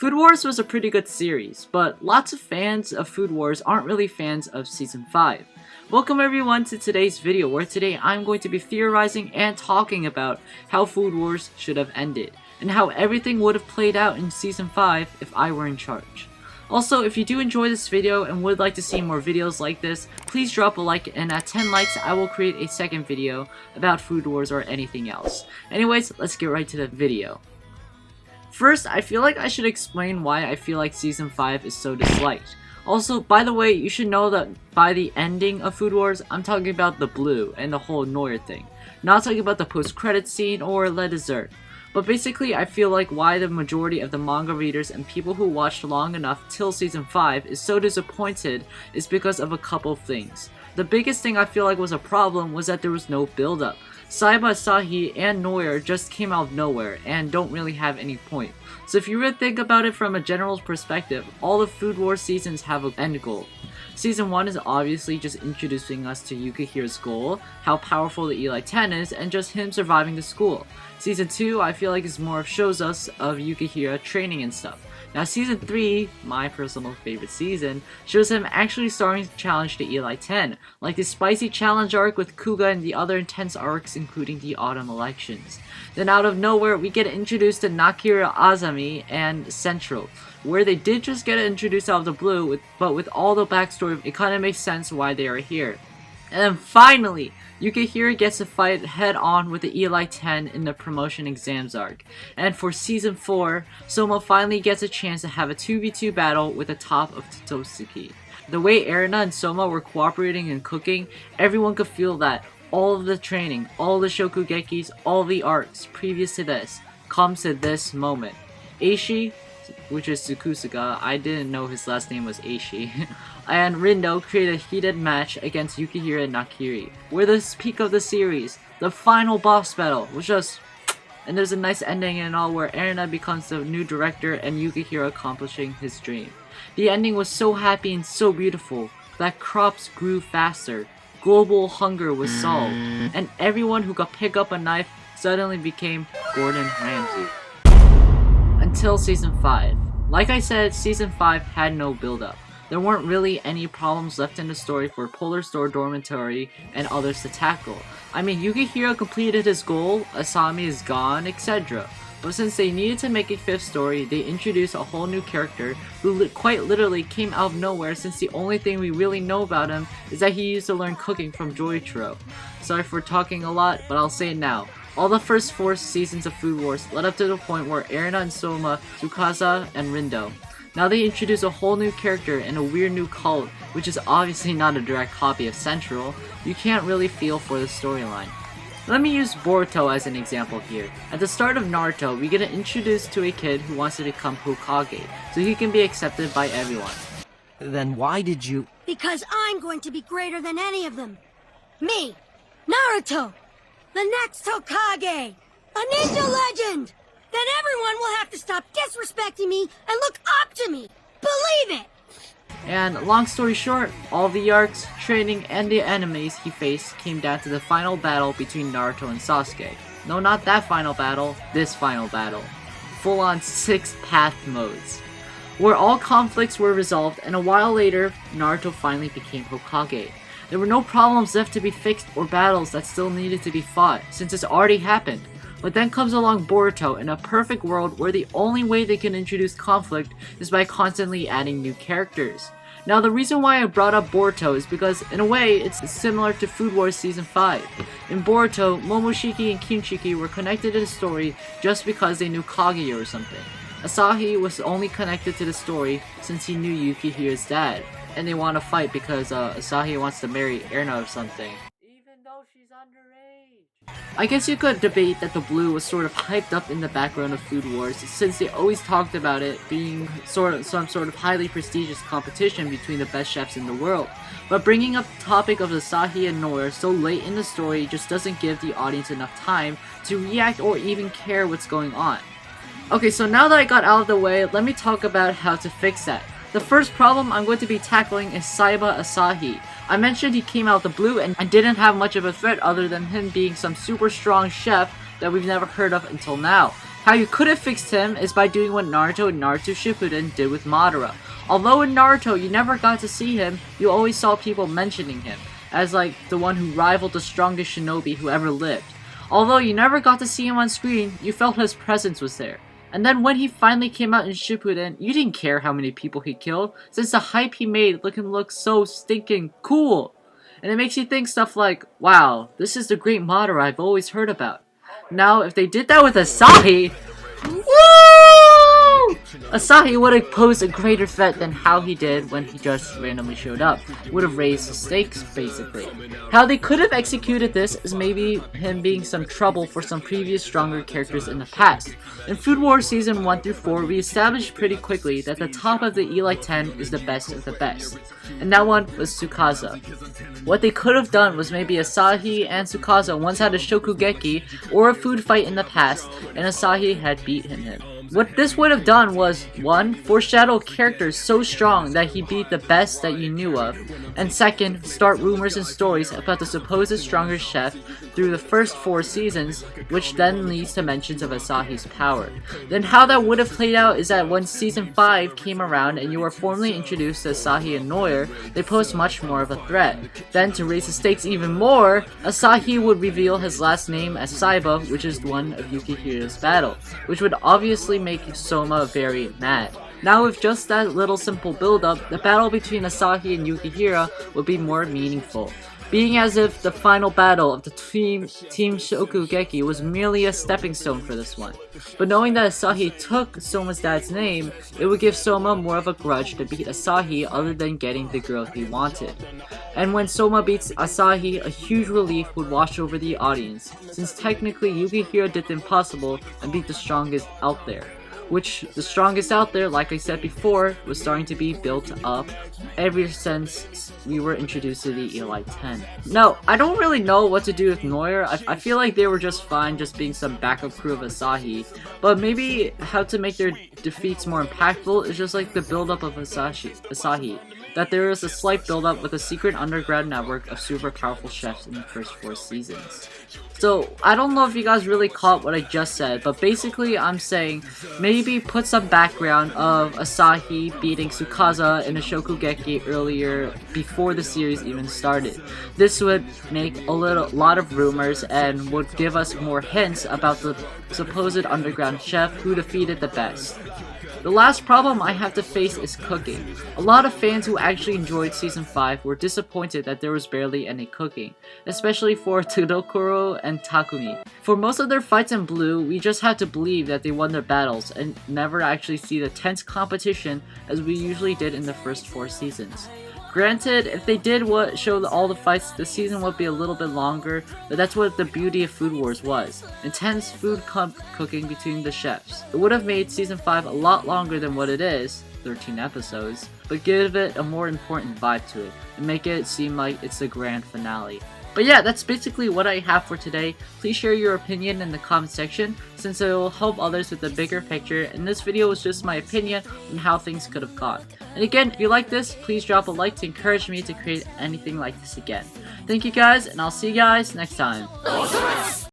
Food Wars was a pretty good series, but lots of fans of Food Wars aren't really fans of Season 5. Welcome everyone to today's video, where today I'm going to be theorizing and talking about how Food Wars should have ended, and how everything would have played out in Season 5 if I were in charge. Also, if you do enjoy this video and would like to see more videos like this, please drop a like, and at 10 likes I will create a second video about Food Wars or anything else. Anyways, let's get right to the video. First, I feel like I should explain why I feel like Season 5 is so disliked. Also, by the way, you should know that by the ending of Food Wars, I'm talking about the blue and the whole Noir thing. Not talking about the post-credit scene or Le Dessert. But basically, I feel like why the majority of the manga readers and people who watched long enough till Season 5 is so disappointed is because of a couple of things. The biggest thing I feel like was a problem was that there was no build-up. Saiba Asahi and Noir just came out of nowhere and don't really have any point. So if you really think about it from a general perspective, all the Food Wars seasons have an end goal. Season 1 is obviously just introducing us to Yukihira's goal, how powerful the Eli 10 is, and just him surviving the school. Season 2 I feel like is more shows us of Yukihira training and stuff. Now Season 3, my personal favorite season, shows him actually starting to challenge the Eli 10, like the spicy challenge arc with Kuga and the other intense arcs including the autumn elections. Then out of nowhere we get introduced to Nakira Azami and Central, where they did just get introduced out of the blue, but with all the backstory it kinda makes sense why they are here. And then finally, Yukihira gets to fight head on with the Eli 10 in the promotion exams arc. And for Season 4, Souma finally gets a chance to have a 2v2 battle with the top of Totsuki. The way Erina and Souma were cooperating and cooking, everyone could feel that all of the training, all the Shokugekis, all the arcs previous to this, comes to this moment. Aishi, which is Tsukusuga, I didn't know his last name was Aishi, and Rindo create a heated match against Yukihira and Nakiri. We're the peak of the series, the final boss battle, was just... And there's a nice ending and all where Erina becomes the new director and Yukihira accomplishing his dream. The ending was so happy and so beautiful that crops grew faster, global hunger was solved, and everyone who could pick up a knife suddenly became Gordon Ramsay. Until Season 5. Like I said, Season 5 had no build-up. There weren't really any problems left in the story for Polar Store Dormitory and others to tackle. I mean, Yukihira completed his goal, Asami is gone, etc. But since they needed to make a fifth story, they introduced a whole new character who quite literally came out of nowhere, since the only thing we really know about him is that he used to learn cooking from Joichiro. Sorry for talking a lot, but I'll say it now. All the first 4 seasons of Food Wars led up to the point where Erina and Souma, Tsukasa, and Rindo. Now they introduce a whole new character and a weird new cult, which is obviously not a direct copy of Central. You can't really feel for the storyline. Let me use Boruto as an example here. At the start of Naruto, we get introduced to a kid who wants to become Hokage, so he can be accepted by everyone. Then why did you... Because I'm going to be greater than any of them. Me, Naruto, the next Hokage, a ninja legend! Then everyone will have to stop disrespecting me and look up to me! Believe it! And long story short, all the arcs, training, and the enemies he faced came down to the final battle between Naruto and Sasuke. No, not that final battle, this final battle. Full on 6 path modes, where all conflicts were resolved, and a while later, Naruto finally became Hokage. There were no problems left to be fixed or battles that still needed to be fought, since it's already happened. But then comes along Boruto in a perfect world where the only way they can introduce conflict is by constantly adding new characters. Now the reason why I brought up Boruto is because in a way it's similar to Food Wars Season 5. In Boruto, Momoshiki and Kinshiki were connected to the story just because they knew Kaguya or something. Asahi was only connected to the story since he knew Yukihira's dad, and they want to fight because Asahi wants to marry Erina or something. Even though she's underage. I guess you could debate that the blue was sort of hyped up in the background of Food Wars, since they always talked about it being some sort of highly prestigious competition between the best chefs in the world. But bringing up the topic of Asahi and Noir so late in the story just doesn't give the audience enough time to react or even care what's going on. Okay, so now that I got out of the way, let me talk about how to fix that. The first problem I'm going to be tackling is Saiba Asahi. I mentioned he came out of the blue and didn't have much of a threat other than him being some super strong chef that we've never heard of until now. How you could have fixed him is by doing what Naruto and Naruto Shippuden did with Madara. Although in Naruto you never got to see him, you always saw people mentioning him as like the one who rivaled the strongest shinobi who ever lived. Although you never got to see him on screen, you felt his presence was there. And then when he finally came out in Shippuden, you didn't care how many people he killed, since the hype he made looked so stinking cool. And it makes you think stuff like, wow, this is the great Madara I've always heard about. Now, if they did that with Asahi, woo! Asahi would have posed a greater threat than how he did when he just randomly showed up. Would have raised the stakes, basically. How they could have executed this is maybe him being some trouble for some previous stronger characters in the past. In Food Wars Season 1 through 4, we established pretty quickly that the top of the Elite 10 is the best of the best. And that one was Tsukasa. What they could have done was maybe Asahi and Tsukasa once had a Shokugeki or a food fight in the past, and Asahi had beaten him. What this would have done was, 1. Foreshadow characters so strong that he beat the best that you knew of, and 2nd, start rumors and stories about the supposed strongest chef through the first 4 seasons, which then leads to mentions of Asahi's power. Then how that would have played out is that when Season 5 came around and you were formally introduced to Asahi and Noir, they posed much more of a threat. Then to raise the stakes even more, Asahi would reveal his last name as Saiba, which is one of Yukihira's battle, which would obviously make Souma very mad. Now with just that little simple build-up, the battle between Asahi and Yukihira would be more meaningful, being as if the final battle of the Team Shokugeki was merely a stepping stone for this one. But knowing that Asahi took Soma's dad's name, it would give Soma more of a grudge to beat Asahi other than getting the girl he wanted. And when Soma beats Asahi, a huge relief would wash over the audience, since technically Yukihira did the impossible and beat the strongest out there. Which, the strongest out there, like I said before, was starting to be built up ever since we were introduced to the Elite 10. No, I don't really know what to do with Noir. I feel like they were just fine just being some backup crew of Asahi, but maybe how to make their defeats more impactful is just like the build-up of Asahi. That there is a slight build-up with a secret underground network of super powerful chefs in the first 4 seasons. So, I don't know if you guys really caught what I just said, but basically I'm saying maybe put some background of Asahi beating Tsukasa in a Shokugeki earlier before the series even started. This would make a lot of rumors and would give us more hints about the supposed underground chef who defeated the best. The last problem I have to face is cooking. A lot of fans who actually enjoyed Season 5 were disappointed that there was barely any cooking, especially for Todokoro and Takumi. For most of their fights in Blue, we just had to believe that they won their battles and never actually see the tense competition as we usually did in the first 4 seasons. Granted, if they did show all the fights, the season would be a little bit longer, but that's what the beauty of Food Wars was. Intense food cooking between the chefs. It would have made Season 5 a lot longer than what it is, 13 episodes, but give it a more important vibe to it, and make it seem like it's the grand finale. But yeah, that's basically what I have for today. Please share your opinion in the comment section, since it will help others with the bigger picture, and this video was just my opinion on how things could have gone. And again, if you like this, please drop a like to encourage me to create anything like this again. Thank you guys, and I'll see you guys next time.